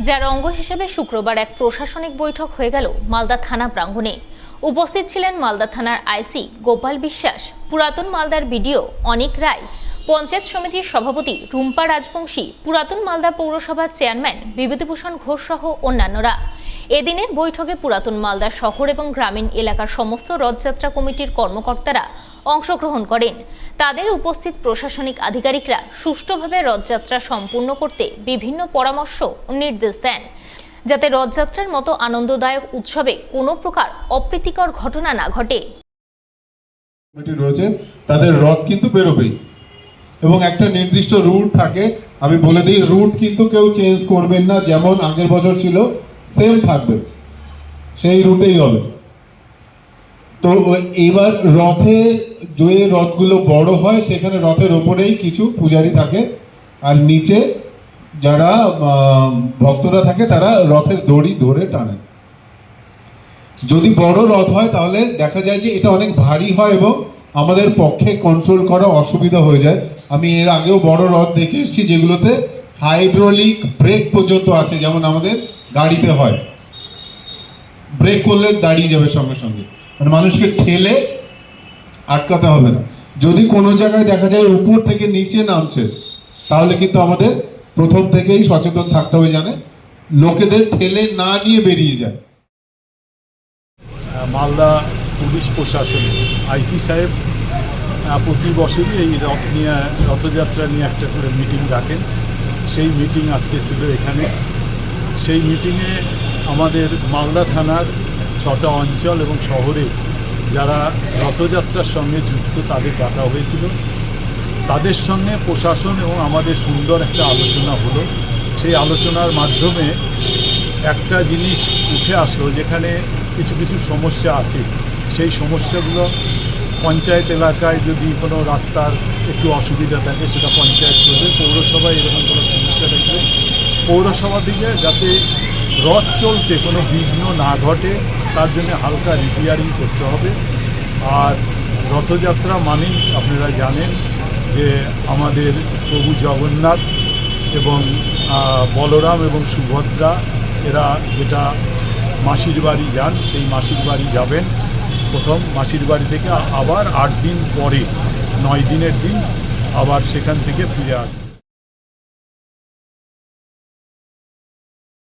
যার অঙ্গ হিসেবে শুক্রবার এক প্রশাসনিক বৈঠক হয়ে গেল মালদা থানা প্রাঙ্গণে। উপস্থিত ছিলেন মালদা থানার আইসি গোপাল বিশ্বাস, পুরাতন মালদার বিডিও অনিক রায়, পঞ্চায়েত সমিতির সভাপতি রুম্পা রাজবংশী, পুরাতন মালদা পৌরসভার চেয়ারম্যান বিভূতিভূষণ ঘোষ সহ অন্যান্যরা। এদিনের বৈঠকে পুরাতন মালদা শহর এবং গ্রামীণ এলাকার সমস্ত রথযাত্রা কমিটির কর্মকর্তারা অংশগ্রহণ করেন। তাদের উপস্থিত প্রশাসনিক আধিকারিকরা সুষ্ঠুভাবে রথযাত্রা সম্পূর্ণ করতে বিভিন্ন পরামর্শ ও নির্দেশ দেন, যাতে রথযাত্রার মতো আনন্দদায়ক উৎসবে কোনো প্রকার অপ্রীতিকর ঘটনা না ঘটে। তাদের রথ কিন্তু বেরোবেই এবং একটা নির্দিষ্ট রুট থাকে। আমি বলে দিই, রুট কিন্তু কেউ চেঞ্জ করবেন না, যেমন আগের বছর ছিল সেম থাকবে, সেই রুটেই হবে। তো এবার রথে যে রথগুলো বড় হয় সেখানে রথের ওপরেই কিছু পূজারী থাকে, আর নিচে যারা ভক্তরা থাকে তারা রথের দড়ি ধরে টানে। যদি বড় রথ হয় তাহলে দেখা যায় যে এটা অনেক ভারী হয় এবং আমাদের পক্ষে কন্ট্রোল করা অসুবিধা হয়ে যায়। আমি এর আগেও বড় রথ দেখে এসেছি যেগুলোতে হাইড্রোলিক ব্রেক পর্যন্ত আছে, যেমন আমাদের গাড়িতে হয়, ব্রেক করলে দাঁড়িয়ে যাবে সঙ্গে সঙ্গে, মানে মানুষকে ঠেলে আটকাতে হবে না। যদি কোনো জায়গায় দেখা যায় উপর থেকে নিচে নামছে তাহলে কিন্তু আমাদের প্রথম থেকেই সচেতন থাকতে হবে, জানে লোকেদের ঠেলে না নিয়ে বেরিয়ে যায়। মালদা পুলিশ প্রশাসনে আইসি সাহেব প্রতি বছরই এই রথযাত্রা নিয়ে একটা করে মিটিং রাখেন। সেই মিটিং আজকে ছিল এখানে। সেই মিটিংয়ে আমাদের মালদা থানার 6টা অঞ্চল এবং শহরে যারা রথযাত্রার সঙ্গে যুক্ত তাদের ডাকা হয়েছিল। তাদের সঙ্গে প্রশাসন এবং আমাদের সুন্দর একটা আলোচনা হলো। সেই আলোচনার মাধ্যমে একটা জিনিস উঠে আসলো, যেখানে কিছু কিছু সমস্যা আছে, সেই সমস্যাগুলো পঞ্চায়েত এলাকায় যদি কোনো রাস্তার একটু অসুবিধা থাকে সেটা পঞ্চায়েত করবে, পৌরসভায় এরকম কোনো সমস্যা থাকবে পৌরসভা থেকে যাতে রথ চলতে কোনো বিঘ্ন না ঘটে তার জন্য হালকা রিপেয়ারিং করতে হবে। আর রথযাত্রা মানেই আপনারা জানেন যে আমাদের প্রভু জগন্নাথ এবং বলরাম এবং সুভদ্রা এরা যেটা মাসির বাড়ি যান, সেই মাসির বাড়ি যাবেন। প্রথম মাসির বাড়ি থেকে আবার 8 দিন পরে 9 দিনের দিন আবার সেখান থেকে ফিরে আসবেন।